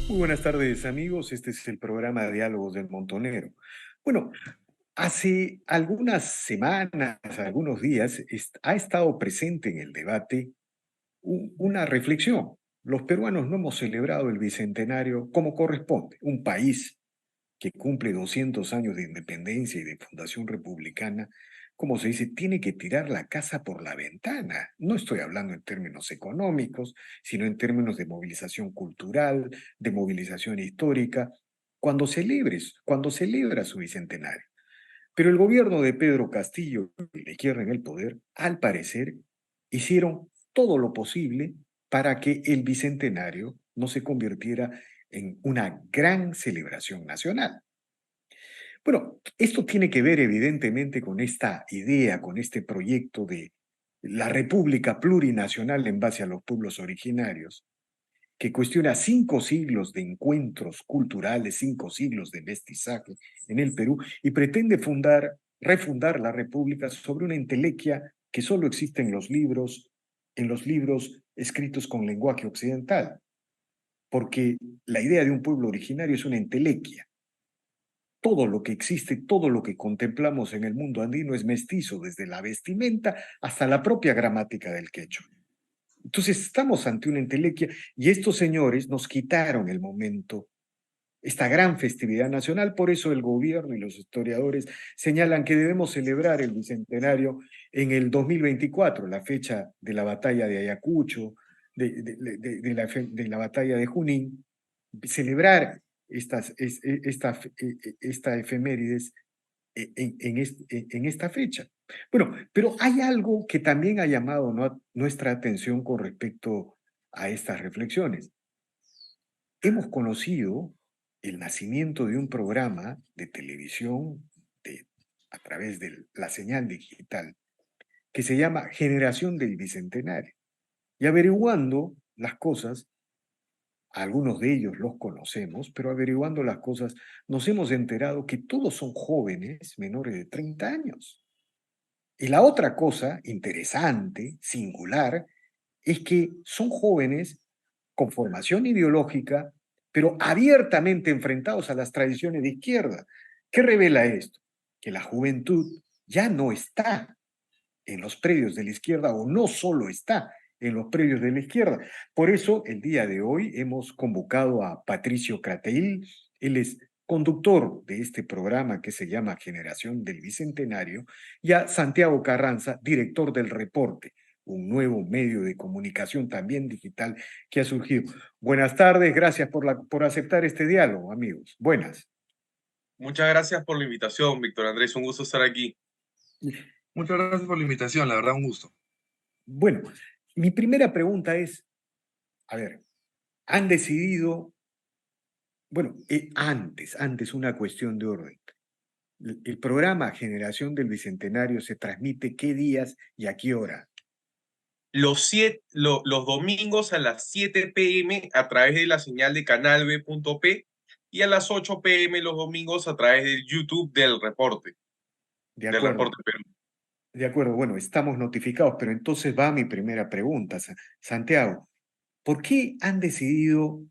Muy buenas tardes, amigos. Este es el programa Diálogos del Montonero. Bueno, hace algunas semanas, algunos días, ha estado presente en el debate una reflexión. Los peruanos no hemos celebrado el bicentenario como corresponde. Un país que cumple 200 años de independencia y de fundación republicana, como se dice, tiene que tirar la casa por la ventana. No estoy hablando en términos económicos, sino en términos de movilización cultural, de movilización histórica, cuando celebra su bicentenario. Pero el gobierno de Pedro Castillo y la izquierda en el poder, al parecer, hicieron todo lo posible para que el bicentenario no se convirtiera en una gran celebración nacional. Bueno, esto tiene que ver evidentemente con esta idea, con este proyecto de la República Plurinacional en base a los pueblos originarios, que cuestiona 5 siglos de encuentros culturales, 5 siglos de mestizaje en el Perú y pretende refundar la República sobre una entelequia que solo existe en los libros escritos con lenguaje occidental, porque la idea de un pueblo originario es una entelequia. Todo lo que existe, todo lo que contemplamos en el mundo andino es mestizo, desde la vestimenta hasta la propia gramática del quechua. Entonces estamos ante una entelequia y estos señores nos quitaron el momento, esta gran festividad nacional. Por eso el gobierno y los historiadores señalan que debemos celebrar el bicentenario en el 2024, la fecha de la batalla de Ayacucho, de la batalla de Junín, celebrar esta efemérides en esta fecha. Bueno, pero hay algo que también ha llamado nuestra atención con respecto a estas reflexiones. Hemos conocido el nacimiento de un programa de televisión a través de la señal digital que se llama Generación del Bicentenario. Y averiguando las cosas, algunos de ellos los conocemos, pero averiguando las cosas nos hemos enterado que todos son jóvenes menores de 30 años. Y la otra cosa interesante, singular, es que son jóvenes con formación ideológica, pero abiertamente enfrentados a las tradiciones de izquierda. ¿Qué revela esto? Que la juventud ya no está en los predios de la izquierda o no solo está en los predios de la izquierda. Por eso, el día de hoy hemos convocado a Patricio Crateil. Él es conductor de este programa que se llama Generación del Bicentenario, y a Santiago Carranza, director del Reporte, un nuevo medio de comunicación también digital que ha surgido. Buenas tardes, gracias por aceptar este diálogo, amigos. Buenas. Muchas gracias por la invitación, Víctor Andrés. Un gusto estar aquí. Muchas gracias por la invitación, la verdad, un gusto. Bueno, mi primera pregunta es, a ver, han decidido, bueno, antes una cuestión de orden. El programa Generación del Bicentenario se transmite qué días y a qué hora. Los domingos a las 7 p.m. a través de la señal de canalb.p y a las 8 p.m. los domingos a través del YouTube De del acuerdo, Reporte Perú. de acuerdo. Bueno, estamos notificados, pero entonces va mi primera pregunta, Santiago. ¿Por qué han decidido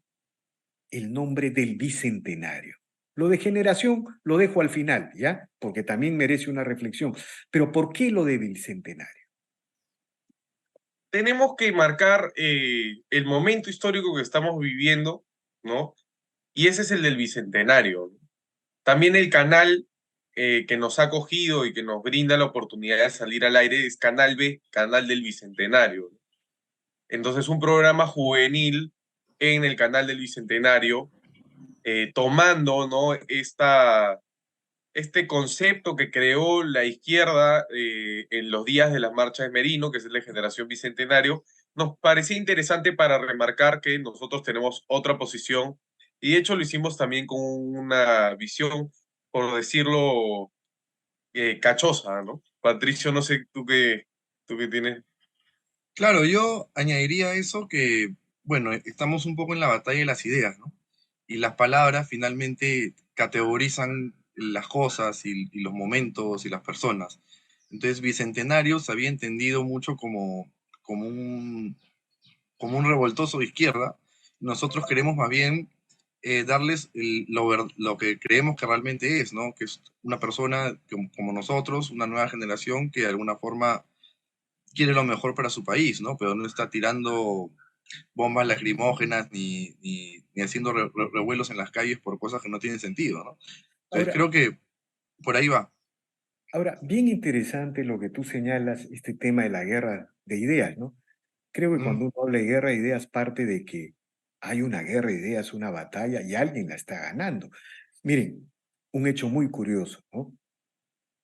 el nombre del Bicentenario? Lo de generación lo dejo al final, ¿ya? Porque también merece una reflexión. Pero ¿por qué lo de Bicentenario? Tenemos que marcar el momento histórico que estamos viviendo, ¿no? Y ese es el del Bicentenario, ¿no? También el canal que nos ha acogido y que nos brinda la oportunidad de salir al aire es Canal B, Canal del Bicentenario, ¿no? Entonces, un programa juvenil en el canal del Bicentenario, tomando, ¿no? Este concepto que creó la izquierda en los días de las marchas de Merino, que es la generación Bicentenario, nos parecía interesante para remarcar que nosotros tenemos otra posición y de hecho lo hicimos también con una visión, por decirlo, cachosa, ¿no? Patricio, no sé tú qué tienes. Claro, yo añadiría a eso que, bueno, estamos un poco en la batalla de las ideas, ¿no? Y las palabras finalmente categorizan las cosas y los momentos y las personas. Entonces, bicentenario se había entendido mucho como un, como un revoltoso de izquierda. Nosotros queremos más bien darles lo que creemos que realmente es, ¿no? Que es una persona como nosotros, una nueva generación que de alguna forma quiere lo mejor para su país, ¿no? Pero no está tirando bombas lacrimógenas ni haciendo revuelos en las calles por cosas que no tienen sentido, ¿no? Entonces Ahora, creo que por ahí va. ahora, bien interesante lo que tú señalas, este tema de la guerra de ideas, ¿no? Creo que Mm, cuando uno habla de guerra de ideas parte de que hay una guerra de ideas, una batalla y alguien la está ganando. Miren, un hecho muy curioso, ¿no?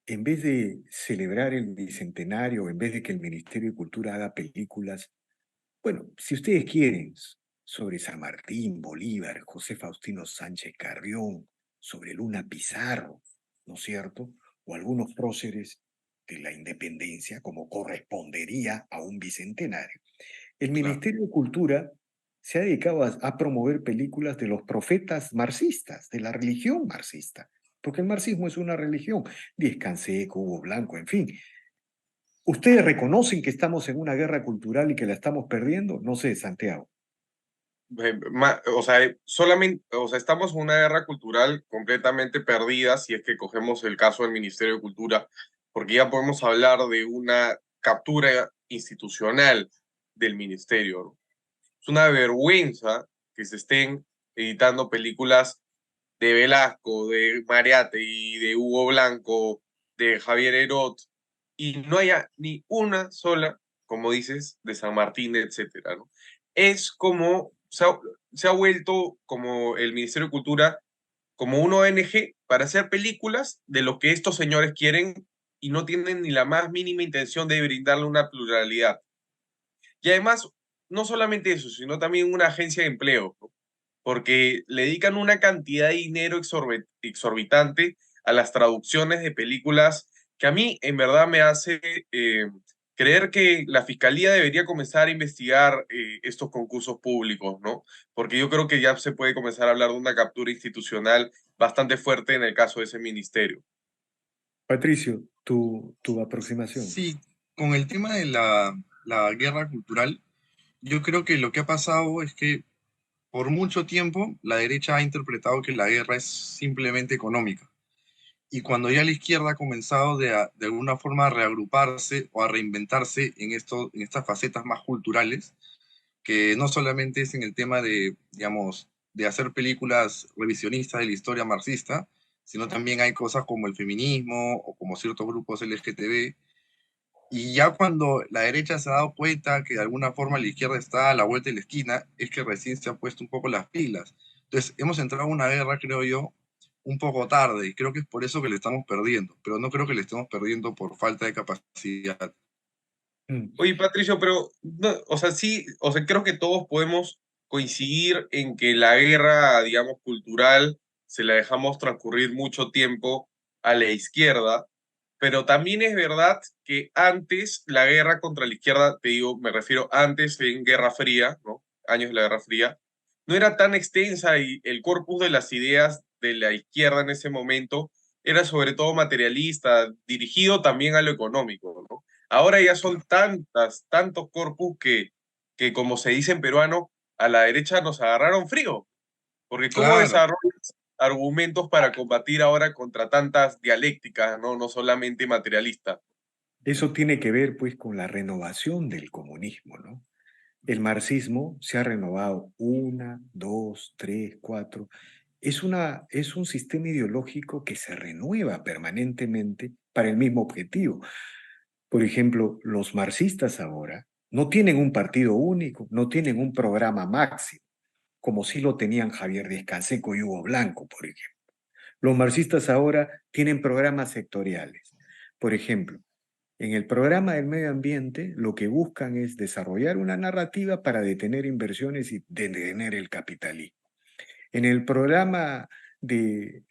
En vez de celebrar el bicentenario, en vez de que el Ministerio de Cultura haga películas, bueno, si ustedes quieren, sobre San Martín, Bolívar, José Faustino Sánchez Carrión, sobre Luna Pizarro, ¿no es cierto? O algunos próceres de la independencia, como correspondería a un bicentenario. El claro. Ministerio de Cultura se ha dedicado a promover películas de los profetas marxistas, de la religión marxista, porque el marxismo es una religión. Díez Canseco, Hugo Blanco, en fin. ¿Ustedes reconocen que estamos en una guerra cultural y que la estamos perdiendo? No sé, Santiago. O sea, solamente, o sea, estamos en una guerra cultural completamente perdida si es que cogemos el caso del Ministerio de Cultura, porque ya podemos hablar de una captura institucional del ministerio, ¿no? Es una vergüenza que se estén editando películas de Velasco, de Mariate y de Hugo Blanco, de Javier Herot, y no haya ni una sola, como dices, de San Martín, etcétera, ¿no? Es como, se ha vuelto como el Ministerio de Cultura, como una ONG para hacer películas de lo que estos señores quieren y no tienen ni la más mínima intención de brindarle una pluralidad. Y además, no solamente eso, sino también una agencia de empleo, ¿no? Porque le dedican una cantidad de dinero exorbitante a las traducciones de películas que a mí en verdad me hace creer que la fiscalía debería comenzar a investigar estos concursos públicos, ¿no? Porque yo creo que ya se puede comenzar a hablar de una captura institucional bastante fuerte en el caso de ese ministerio. Patricio, tu aproximación. Sí, con el tema de la guerra cultural, yo creo que lo que ha pasado es que por mucho tiempo la derecha ha interpretado que la guerra es simplemente económica. Y cuando ya la izquierda ha comenzado de alguna forma a reagruparse o a reinventarse en estas facetas más culturales, que no solamente es en el tema de, digamos, de hacer películas revisionistas de la historia marxista, sino también hay cosas como el feminismo o como ciertos grupos LGTB. Y ya cuando la derecha se ha dado cuenta que de alguna forma la izquierda está a la vuelta de la esquina, es que recién se han puesto un poco las pilas. Entonces, hemos entrado en una guerra, creo yo, un poco tarde, y creo que es por eso que le estamos perdiendo, pero no creo que le estemos perdiendo por falta de capacidad. Mm. Oye, Patricio, pero, o sea, sí, o sea, creo que todos podemos coincidir en que la guerra, digamos, cultural, se la dejamos transcurrir mucho tiempo a la izquierda, pero también es verdad que antes la guerra contra la izquierda, te digo, me refiero antes en Guerra Fría, ¿no? Años de la Guerra Fría, no era tan extensa y el corpus de las ideas de la izquierda en ese momento era sobre todo materialista, dirigido también a lo económico, ¿no? Ahora ya son tantos corpus que, como se dice en peruano, a la derecha nos agarraron frío, porque ¿cómo Claro, desarrollas argumentos para combatir ahora contra tantas dialécticas, ¿no? No solamente materialistas? Eso tiene que ver, pues, con la renovación del comunismo, ¿no? El marxismo se ha renovado una, dos, tres, cuatro. Es un sistema ideológico que se renueva permanentemente para el mismo objetivo. Por ejemplo, los marxistas ahora no tienen un partido único, no tienen un programa máximo, como sí lo tenían Javier Díaz-Canseco y Hugo Blanco, por ejemplo. Los marxistas ahora tienen programas sectoriales. Por ejemplo, en el programa del medio ambiente, lo que buscan es desarrollar una narrativa para detener inversiones y detener el capitalismo. En el programa de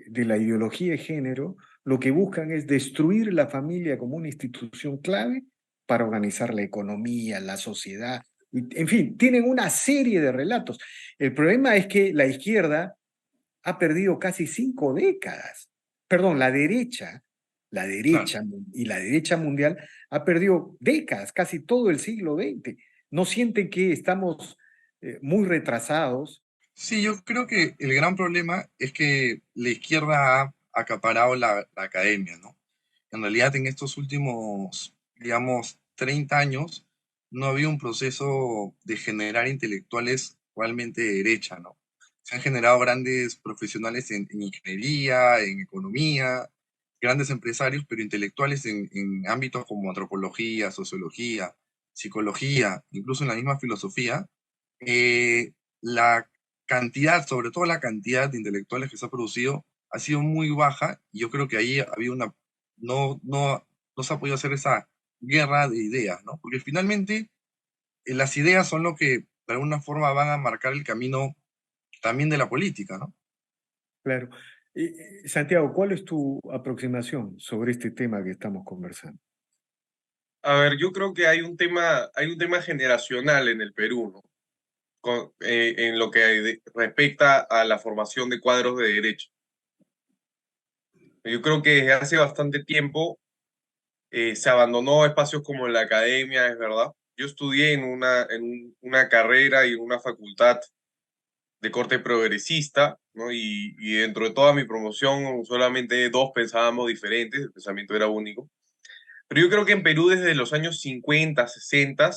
la ideología de género, lo que buscan es destruir la familia como una institución clave para organizar la economía, la sociedad. En fin, tienen una serie de relatos. El problema es que la izquierda ha perdido casi 5 décadas. Perdón, la claro. derecha y la derecha mundial ha perdido décadas, casi todo el siglo XX. ¿No sienten que estamos muy retrasados? Sí, yo creo que el gran problema es que la izquierda ha acaparado la academia, ¿no? En realidad, en estos últimos, digamos, 30 años, no había un proceso de generar intelectuales realmente de derecha, ¿no? Se han generado grandes profesionales en ingeniería, en economía, grandes empresarios, pero intelectuales en ámbitos como antropología, sociología, psicología, incluso en la misma filosofía. La cantidad, sobre todo la cantidad de intelectuales que se ha producido, ha sido muy baja y yo creo que ahí había una no se ha podido hacer esa guerra de ideas, ¿no? Porque finalmente las ideas son lo que de alguna forma van a marcar el camino también de la política, ¿no? Claro. Santiago, ¿cuál es tu aproximación sobre este tema que estamos conversando? A ver, yo creo que hay un tema generacional en el Perú, ¿no? En lo que respecta a la formación de cuadros de derecha. Yo creo que desde hace bastante tiempo se abandonó espacios como la academia, es verdad. Yo estudié una carrera y en una facultad de corte progresista, ¿no? Y dentro de toda mi promoción solamente dos pensábamos diferentes, el pensamiento era único. Pero yo creo que en Perú desde los años 50, 60,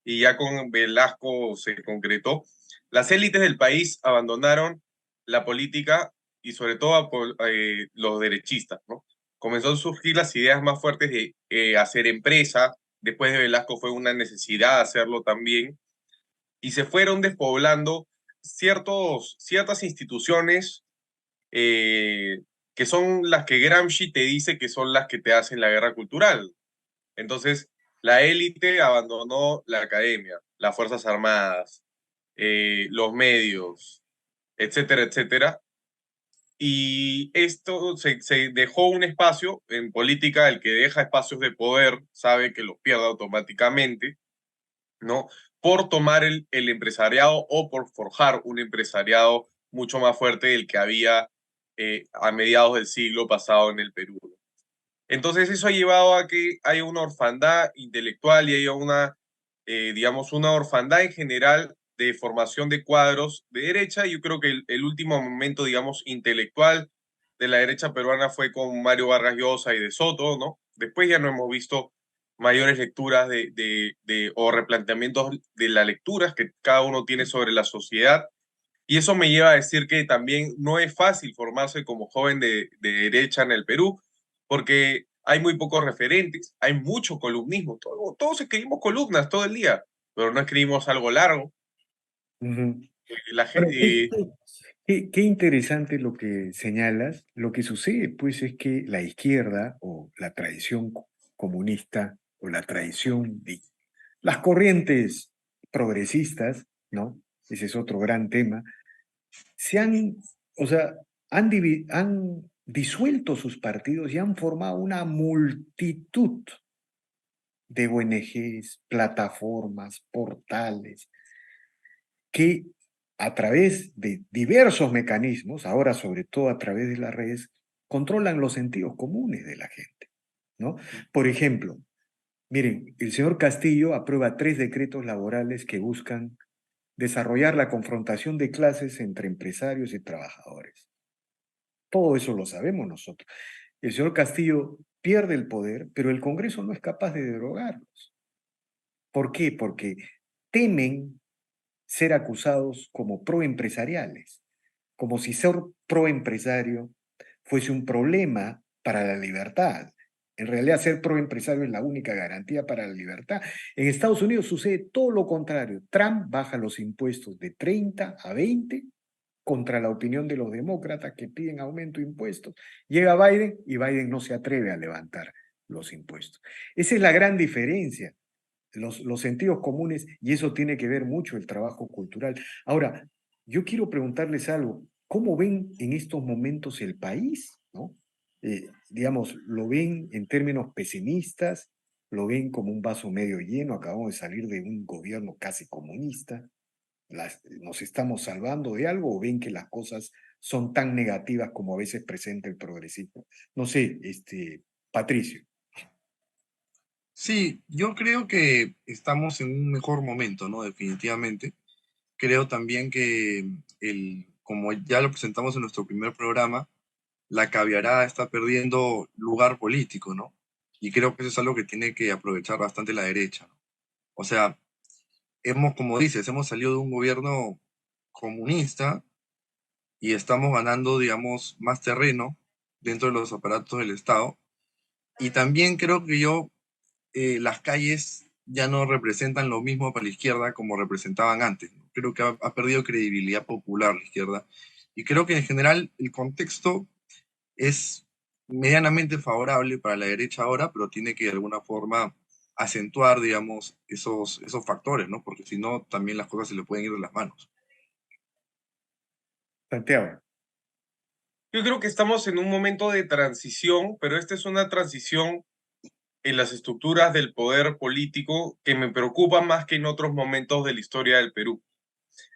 y ya con Velasco se concretó, las élites del país abandonaron la política y sobre todo los derechistas, ¿no? Comenzó a surgir las ideas más fuertes de hacer empresa, después de Velasco fue una necesidad hacerlo también, y se fueron despoblando ciertas instituciones eh, que son las que Gramsci te dice que son las que te hacen la guerra cultural. Entonces, la élite abandonó la academia, las Fuerzas Armadas, los medios, etcétera, etcétera. Y esto se dejó un espacio en política, el que deja espacios de poder sabe que los pierde automáticamente, ¿no? Por tomar el empresariado o por forjar un empresariado mucho más fuerte del que había a mediados del siglo pasado en el Perú. Entonces eso ha llevado a que haya una orfandad intelectual y haya digamos, una orfandad en general de formación de cuadros de derecha. Yo creo que el último momento, digamos, intelectual de la derecha peruana fue con Mario Vargas Llosa y de Soto, ¿no? Después ya no hemos visto mayores lecturas o replanteamientos de las lecturas que cada uno tiene sobre la sociedad. Y eso me lleva a decir que también no es fácil formarse como joven de derecha en el Perú, porque hay muy pocos referentes, hay mucho columnismo, todos escribimos columnas todo el día, pero no escribimos algo largo. Ujú. La Bueno, gente, qué interesante lo que señalas. Lo que sucede, pues, es que la izquierda o la tradición comunista o la tradición de las corrientes progresistas, ¿no? Ese es otro gran tema. Se han, o sea, han disuelto sus partidos y han formado una multitud de ONGs, plataformas, portales, que a través de diversos mecanismos, ahora sobre todo a través de las redes, controlan los sentidos comunes de la gente, ¿no? Por ejemplo, miren, el señor Castillo aprueba 3 decretos laborales que buscan desarrollar la confrontación de clases entre empresarios y trabajadores. Todo eso lo sabemos nosotros. El señor Castillo pierde el poder, pero el Congreso no es capaz de derogarlos. ¿Por qué? Porque temen ser acusados como proempresariales, como si ser proempresario fuese un problema para la libertad. En realidad, ser proempresario es la única garantía para la libertad. En Estados Unidos sucede todo lo contrario. Trump baja los impuestos de 30 a 20 contra la opinión de los demócratas que piden aumento de impuestos. Llega Biden y Biden no se atreve a levantar los impuestos. Esa es la gran diferencia, los sentidos comunes, y eso tiene que ver mucho el trabajo cultural. Ahora, yo quiero preguntarles algo. ¿Cómo ven en estos momentos el país? ¿No? Digamos, ¿lo ven en términos pesimistas? ¿Lo ven como un vaso medio lleno? Acabamos de salir de un gobierno casi comunista. ¿Nos estamos salvando de algo o ven que las cosas son tan negativas como a veces presenta el progresismo? No sé, Patricio. Sí, yo creo que estamos en un mejor momento, ¿no? Definitivamente. Creo también que como ya lo presentamos en nuestro primer programa, la caviarada está perdiendo lugar político, ¿no? Y creo que eso es algo que tiene que aprovechar bastante la derecha, ¿no? O sea, como dices, hemos salido de un gobierno comunista y estamos ganando, digamos, más terreno dentro de los aparatos del Estado. Y también creo que las calles ya no representan lo mismo para la izquierda como representaban antes, ¿no? Creo que ha perdido credibilidad popular la izquierda. Y creo que en general el contexto es medianamente favorable para la derecha ahora, pero tiene que de alguna forma acentuar, digamos, esos factores, ¿no? Porque si no, también las cosas se le pueden ir de las manos. Santiago. Yo creo que estamos en un momento de transición, pero esta es una transición en las estructuras del poder político que me preocupa más que en otros momentos de la historia del Perú.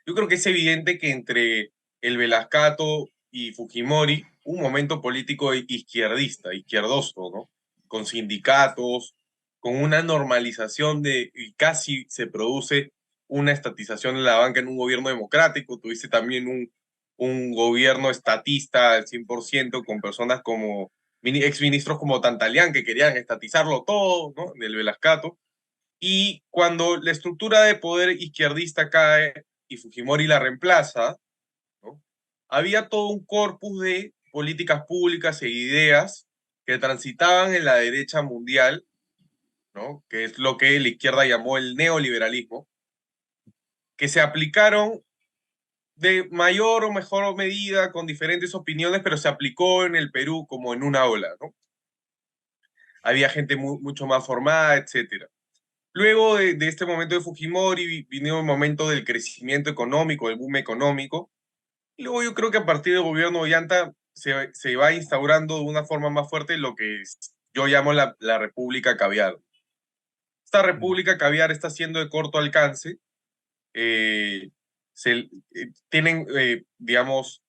Yo creo que es evidente que entre el Velascato y Fujimori, un momento político izquierdista, izquierdoso, ¿no? Con sindicatos, con una normalización y casi se produce una estatización de la banca en un gobierno democrático. Tuviste también un gobierno estatista al 100% con personas como exministros como Tantalián que querían estatizarlo todo, ¿no? Del Velascato. Y cuando la estructura de poder izquierdista cae y Fujimori la reemplaza, ¿no? Había todo un corpus de políticas públicas e ideas que transitaban en la derecha mundial, ¿no? Que es lo que la izquierda llamó el neoliberalismo, que se aplicaron de mayor o mejor medida con diferentes opiniones, pero se aplicó en el Perú como en una ola, ¿no? Había gente mucho más formada, etcétera. Luego de este momento de Fujimori vino el momento del crecimiento económico, del boom económico. Y luego yo creo que a partir del gobierno de Ollanta se va instaurando de una forma más fuerte lo que yo llamo la República Caviar. Esta República Caviar está siendo de corto alcance. eh, Tienen, digamos,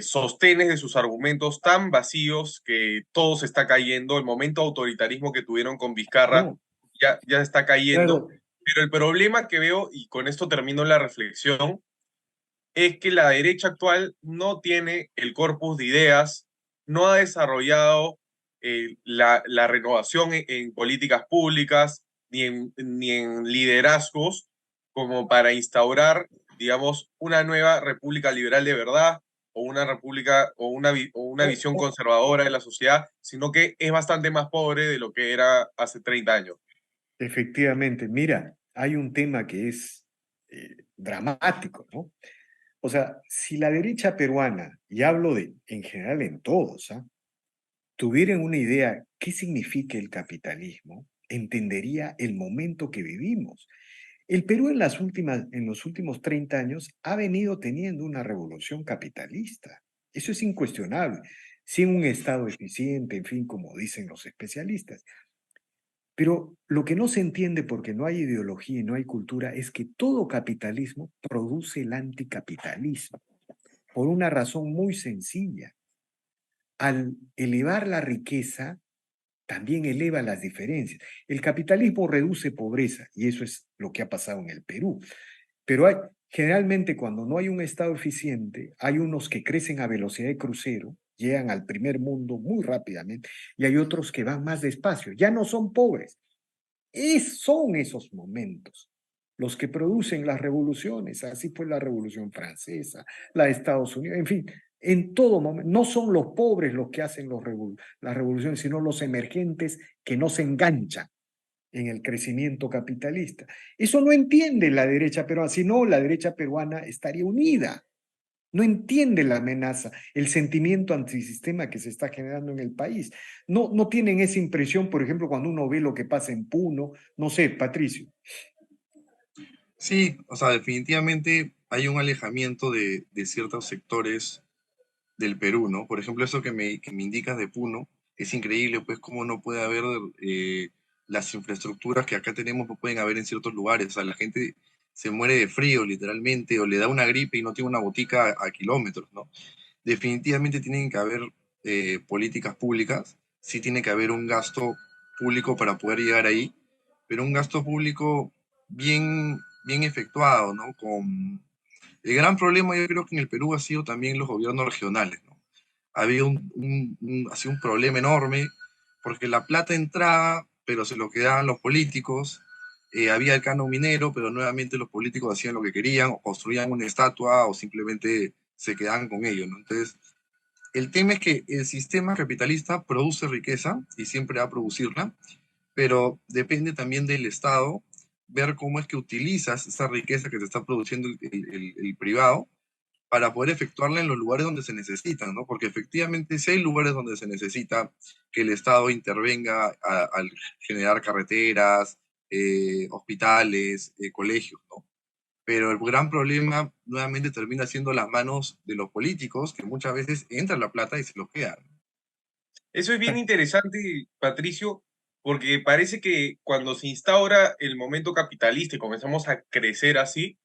sostenes de sus argumentos tan vacíos que todo se está cayendo. El momento de autoritarismo que tuvieron con Vizcarra No, ya está cayendo. claro, Pero el problema que veo, y con esto termino la reflexión, es que la derecha actual no tiene el corpus de ideas, no ha desarrollado la renovación en políticas públicas ni en liderazgos como para instaurar, digamos, una nueva república liberal de verdad o una república o una o- visión o- conservadora de la sociedad, sino que es bastante más pobre de lo que era hace 30 años. efectivamente. Mira, hay un tema que es dramático, ¿no? O sea, si la derecha peruana, y hablo de en general en todos, ¿ah? Tuvieran una idea qué significa el capitalismo, entendería el momento que vivimos. El Perú en los últimos 30 años ha venido teniendo una revolución capitalista. Eso es incuestionable, sin un Estado eficiente, en fin, como dicen los especialistas. Pero lo que no se entiende porque no hay ideología y no hay cultura es que todo capitalismo produce el anticapitalismo, por una razón muy sencilla. Al elevar la riqueza, también eleva las diferencias. El capitalismo reduce pobreza y eso es lo que ha pasado en el Perú. Pero generalmente cuando no hay un Estado eficiente, hay unos que crecen a velocidad de crucero, llegan al primer mundo muy rápidamente y hay otros que van más despacio. Ya no son pobres. Son esos momentos los que producen las revoluciones. Así fue la Revolución Francesa, la de Estados Unidos, en fin, en todo momento. No son los pobres los que hacen las revoluciones, sino los emergentes que no se enganchan en el crecimiento capitalista. Eso no entiende la derecha peruana, si no, la derecha peruana estaría unida. No entiende la amenaza, el sentimiento antisistema que se está generando en el país. No tienen esa impresión, por ejemplo, cuando uno ve lo que pasa en Puno. No sé, Patricio. Sí, o sea, definitivamente hay un alejamiento de ciertos sectores del Perú, ¿no? Por ejemplo, eso que me indicas de Puno, es increíble, pues, cómo no puede haber las infraestructuras que acá tenemos, no pueden haber en ciertos lugares. O sea, la gente se muere de frío, literalmente, o le da una gripe y no tiene una botica a kilómetros, ¿no? Definitivamente tienen que haber políticas públicas, sí tiene que haber un gasto público para poder llegar ahí, pero un gasto público bien efectuado, ¿no? El gran problema yo creo que en el Perú ha sido también los gobiernos regionales, ¿no? Había así un problema enorme porque la plata entraba, pero se lo quedaban los políticos. Había el canon minero, pero nuevamente los políticos hacían lo que querían, o construían una estatua, o simplemente se quedaban con ello, ¿no? Entonces, el tema es que el sistema capitalista produce riqueza y siempre va a producirla, pero depende también del Estado ver cómo es que utilizas esa riqueza que te está produciendo el privado para poder efectuarla en los lugares donde se necesitan, ¿no? Porque efectivamente si hay lugares donde se necesita que el Estado intervenga al generar carreteras, hospitales, colegios, ¿no? Pero el gran problema nuevamente termina siendo las manos de los políticos, que muchas veces entra la plata y se lo quedan. Eso es bien interesante, Patricio, porque parece que cuando se instaura el momento capitalista y comenzamos a crecer así,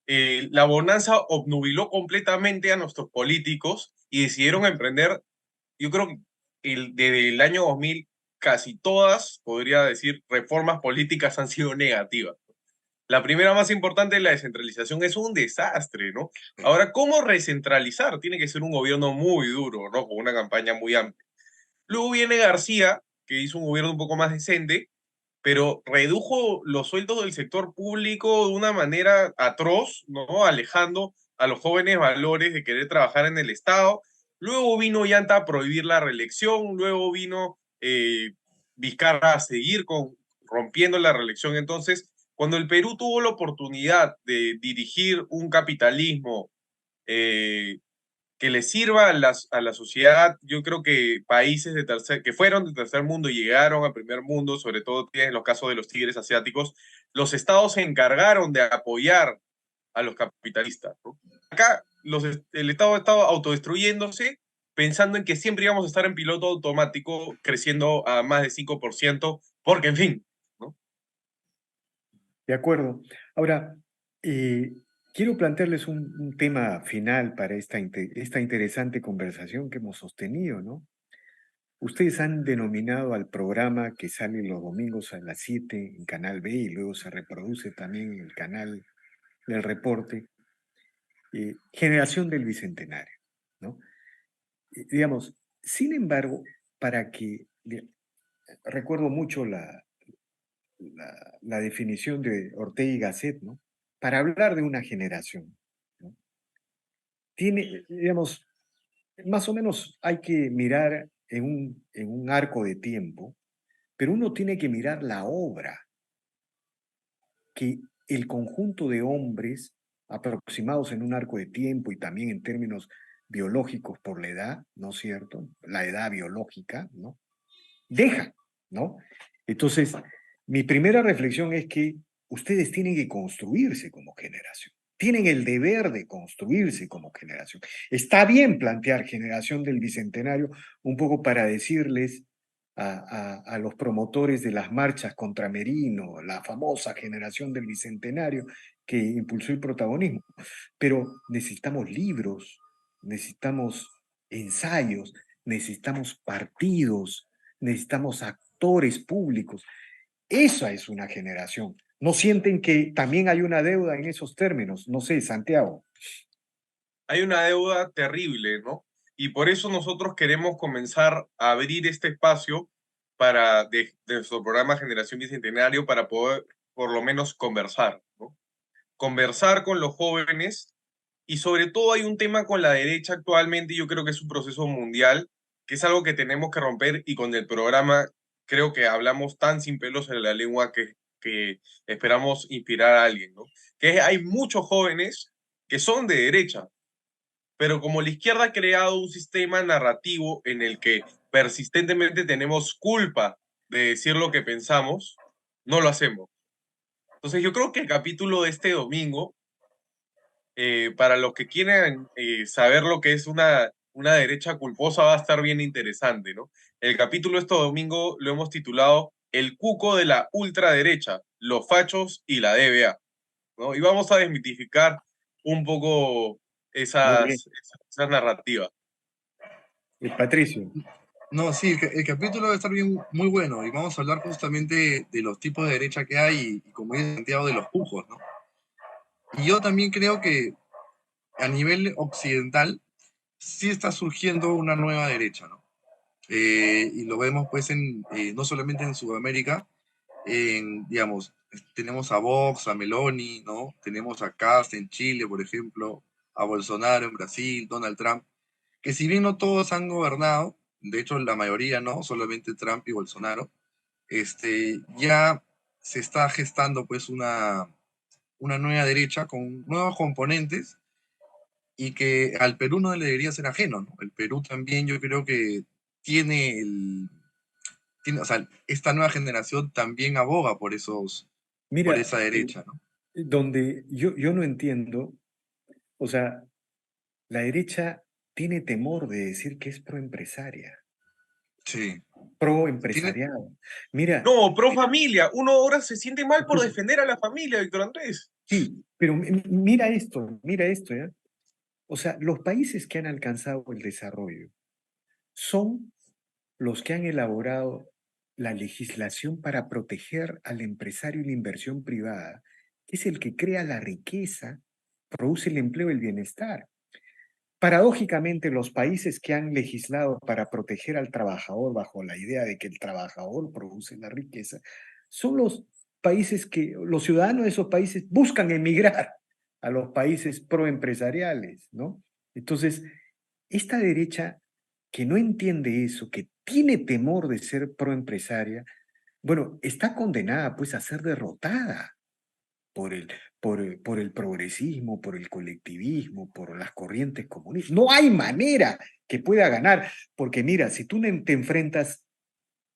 la bonanza obnubiló completamente a nuestros políticos y decidieron emprender, yo creo que desde el año 2000, casi todas, podría decir, reformas políticas han sido negativas. La primera más importante, la descentralización, es un desastre, ¿no? Ahora, ¿cómo recentralizar? Tiene que ser un gobierno muy duro, ¿no? Con una campaña muy amplia. Luego viene García, que hizo un gobierno un poco más decente, pero redujo los sueldos del sector público de una manera atroz, ¿no? Alejando a los jóvenes valores de querer trabajar en el Estado. Luego vino Llanta a prohibir la reelección, luego vino Vizcarra a seguir rompiendo la reelección. Entonces, cuando el Perú tuvo la oportunidad de dirigir un capitalismo eh, que le sirva a la sociedad. Yo creo que países que fueron de tercer mundo y llegaron a primer mundo, sobre todo en los casos de los tigres asiáticos, los estados se encargaron de apoyar a los capitalistas, ¿no? Acá el estado estaba autodestruyéndose pensando en que siempre íbamos a estar en piloto automático creciendo a más de 5%, porque en fin, ¿no? De acuerdo. Ahora, quiero plantearles un tema final para esta interesante conversación que hemos sostenido, ¿no? Ustedes han denominado al programa que sale los domingos a las 7 en Canal B y luego se reproduce también en el canal del reporte, Generación del Bicentenario, ¿no? Digamos, sin embargo, recuerdo mucho la definición de Ortega y Gasset, ¿no? Para hablar de una generación, ¿no? Tiene, digamos, más o menos hay que mirar en un arco de tiempo, pero uno tiene que mirar la obra que el conjunto de hombres aproximados en un arco de tiempo y también en términos biológicos por la edad, ¿no es cierto? La edad biológica, ¿no? Deja, ¿no? Entonces, mi primera reflexión es que ustedes tienen que construirse como generación. Tienen el deber de construirse como generación. Está bien plantear generación del Bicentenario un poco para decirles a los promotores de las marchas contra Merino, la famosa generación del Bicentenario que impulsó el protagonismo. Pero necesitamos libros, necesitamos ensayos, necesitamos partidos, necesitamos actores públicos. Esa es una generación. ¿No sienten que también hay una deuda en esos términos? No sé, Santiago. Hay una deuda terrible, ¿no? Y por eso nosotros queremos comenzar a abrir este espacio de nuestro programa Generación Bicentenario para poder por lo menos conversar, ¿no? Conversar con los jóvenes y sobre todo hay un tema con la derecha actualmente, y yo creo que es un proceso mundial, que es algo que tenemos que romper y con el programa creo que hablamos tan sin pelos en la lengua que esperamos inspirar a alguien, ¿no? Que hay muchos jóvenes que son de derecha, pero como la izquierda ha creado un sistema narrativo en el que persistentemente tenemos culpa de decir lo que pensamos, no lo hacemos. Entonces yo creo que el capítulo de este domingo, para los que quieren saber lo que es una derecha culposa, va a estar bien interesante, ¿no? El capítulo de este domingo lo hemos titulado El cuco de la ultraderecha, los fachos y la DBA, ¿no? Y vamos a desmitificar un poco Muy bien. esa narrativa. Patricio. No, sí, el capítulo va a estar bien, muy bueno y vamos a hablar justamente de los tipos de derecha que hay y como dice Santiago, de los pujos, ¿no? Y yo también creo que a nivel occidental sí está surgiendo una nueva derecha, ¿no? Y lo vemos pues no solamente en Sudamérica, digamos, tenemos a Vox, a Meloni, ¿no? Tenemos a Kast en Chile, por ejemplo, a Bolsonaro en Brasil, Donald Trump, que si bien no todos han gobernado, de hecho la mayoría no, solamente Trump y Bolsonaro, ya se está gestando pues una nueva derecha con nuevos componentes y que al Perú no le debería ser ajeno, ¿no? El Perú también yo creo que tiene o sea, esta nueva generación también aboga por Mira, esa derecha, ¿no? donde yo no entiendo, o sea, la derecha tiene temor de decir que es proempresaria, Sí. Tiene, proempresariado. Mira, No, pro familia. Uno ahora se siente mal por escucha, defender a la familia, Víctor Andrés. sí, pero mira esto, ¿ya? O sea, los países que han alcanzado el desarrollo son los que han elaborado la legislación para proteger al empresario y la inversión privada, que es el que crea la riqueza, produce el empleo y el bienestar. Paradójicamente, los países que han legislado para proteger al trabajador bajo la idea de que el trabajador produce la riqueza, son los países que los ciudadanos de esos países buscan emigrar a los países proempresariales, ¿no? Entonces, esta derecha que no entiende eso, que tiene temor de ser proempresaria, bueno, está condenada pues a ser derrotada por por el progresismo, por el colectivismo, por las corrientes comunistas. No hay manera que pueda ganar, porque mira, si tú te enfrentas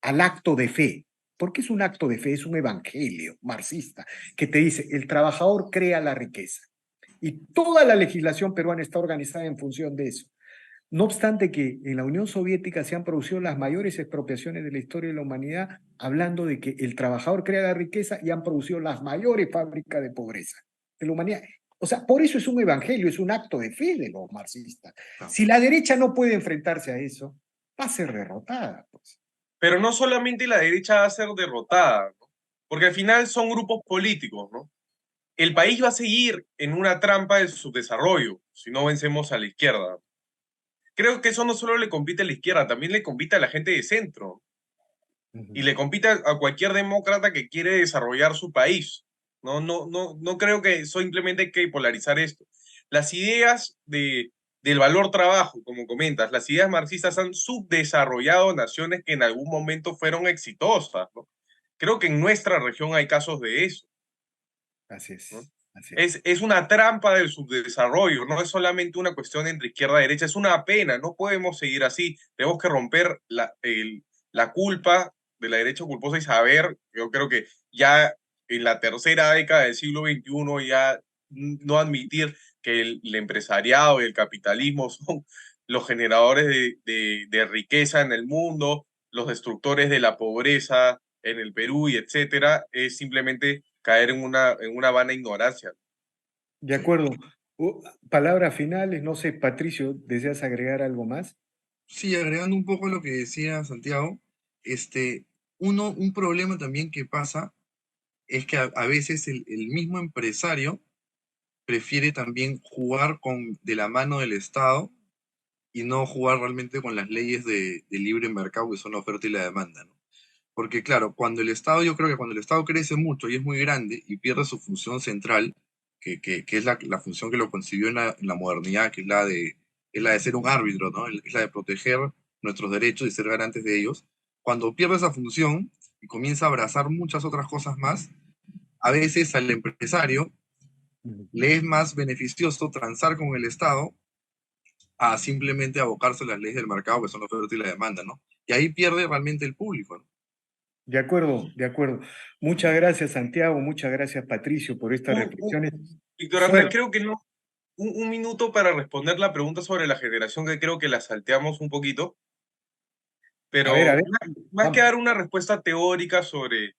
al acto de fe, porque es un acto de fe, es un evangelio marxista que te dice, el trabajador crea la riqueza. Y toda la legislación peruana está organizada en función de eso. No obstante que en la Unión Soviética se han producido las mayores expropiaciones de la historia de la humanidad, hablando de que el trabajador crea la riqueza y han producido las mayores fábricas de pobreza de la humanidad. O sea, por eso es un evangelio, es un acto de fe de los marxistas. no, Si la derecha no puede enfrentarse a eso, va a ser derrotada, pues. Pero no solamente la derecha va a ser derrotada, ¿no? Porque al final son grupos políticos, ¿no? El país va a seguir en una trampa de subdesarrollo si no vencemos a la izquierda. Creo que eso no solo le compite a la izquierda, también le compite a la gente de centro y le compite a cualquier demócrata que quiere desarrollar su país. No creo que simplemente hay que polarizar esto. Las ideas del valor trabajo, como comentas, las ideas marxistas han subdesarrollado naciones que en algún momento fueron exitosas, ¿no? Creo que en nuestra región hay casos de eso, Así ¿no? es, así es. Es una trampa del subdesarrollo, no es solamente una cuestión entre izquierda y derecha, es una pena, no podemos seguir así, tenemos que romper la culpa de la derecha culposa y saber, yo creo que ya en la tercera década del siglo XXI ya no admitir que el empresariado y el capitalismo son los generadores de riqueza en el mundo, los destructores de la pobreza en el Perú y etcétera, es simplemente caer en una vana ignorancia. De sí. acuerdo. Palabras finales, no sé, Patricio, ¿deseas agregar algo más? Sí, agregando un poco lo que decía Santiago, este, un problema también que pasa es que a veces el mismo empresario prefiere también jugar de la mano del Estado y no jugar realmente con las leyes de libre mercado que son la oferta y la demanda, ¿no? Porque claro, yo creo que cuando el Estado crece mucho y es muy grande y pierde su función central, que es la función que lo concibió en la modernidad, es la de ser un árbitro, ¿no? Es la de proteger nuestros derechos y ser garantes de ellos. Cuando pierde esa función y comienza a abrazar muchas otras cosas más, a veces al empresario Ujú. le es más beneficioso transar con el Estado a simplemente abocarse a las leyes del mercado, que son la oferta y la demanda, ¿no? Y ahí pierde realmente el público, ¿no? De acuerdo, de acuerdo. Muchas gracias, Santiago, muchas gracias, Patricio, por estas Un- un- reflexiones. Víctor Andrés, Fuerte. creo que no. Un minuto para responder la pregunta sobre la generación que creo que la salteamos un poquito, A pero ver, más que vamos. dar una respuesta teórica sobre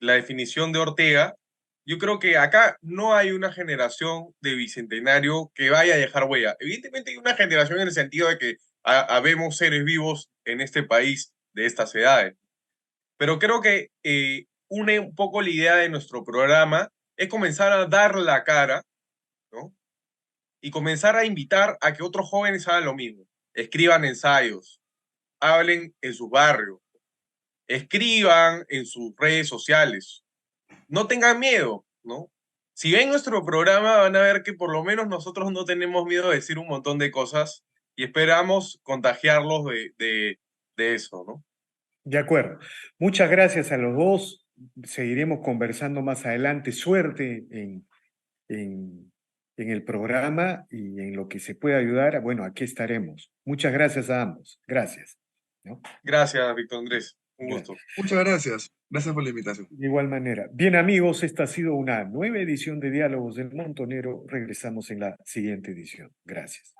la definición de Ortega, yo creo que acá no hay una generación de bicentenario que vaya a dejar huella. Evidentemente hay una generación en el sentido de que habemos seres vivos en este país de estas edades, pero creo que une un poco la idea de nuestro programa es comenzar a dar la cara, ¿no? y comenzar a invitar a que otros jóvenes hagan lo mismo. Escriban ensayos, hablen en sus barrios, escriban en sus redes sociales. No tengan miedo, ¿no? Si ven nuestro programa van a ver que por lo menos nosotros no tenemos miedo de decir un montón de cosas y esperamos contagiarlos de eso, ¿no? De acuerdo. Muchas gracias a los dos. Seguiremos conversando más adelante. Suerte en el programa y en lo que se pueda ayudar. Bueno, aquí estaremos. Muchas gracias a ambos. Gracias. ¿No? Gracias, Víctor Andrés. Un Gracias. gusto. Muchas gracias. Gracias por la invitación. De igual manera. Bien, amigos, esta ha sido una nueva edición de Diálogos del Montonero. Regresamos en la siguiente edición. Gracias.